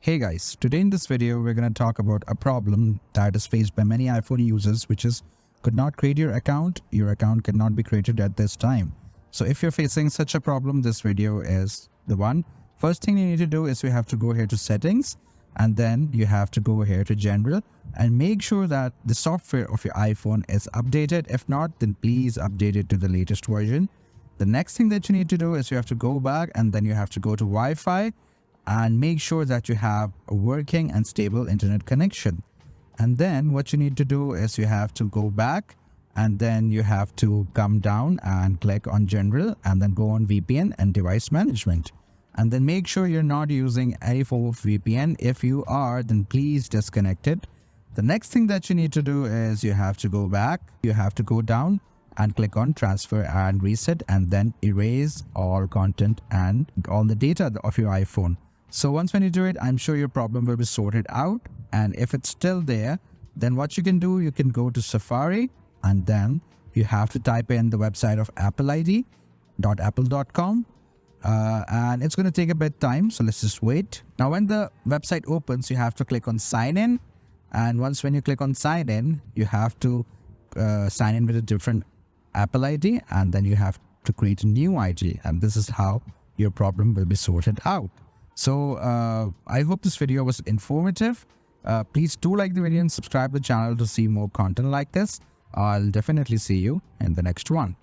Hey guys, today in this video we're going to talk about a problem that is faced by many iPhone users, which is could not create your account cannot be created at this time. So if you're facing such a problem, this video is the one. First thing you need to do is you have to go here to settings, and then you have to go here to general and make sure that the software of your iPhone is updated. If not, then please update it to the latest version. The next thing that you need to do is you have to go back and then you have to go to Wi-Fi and make sure that you have a working and stable internet connection. And then what you need to do is you have to go back and then you have to come down and click on general and then go on VPN and device management. And then make sure you're not using any form of VPN. If you are, then please disconnect it. The next thing that you need to do is you have to go back, you have to go down and click on transfer and reset and then erase all content and all the data of your iPhone. So once when you do it, I'm sure your problem will be sorted out. And if it's still there, then what you can do, you can go to Safari and then you have to type in the website of appleid.apple.com. And it's going to take a bit time, so let's just wait. Now when the website opens, you have to click on sign in, and when you click on sign in, you have to sign in with a different Apple ID, and then you have to create a new ID, and this is how your problem will be sorted out. So I hope this video was informative. Please do like the video and subscribe to the channel to see more content like this. I'll definitely see you in the next one.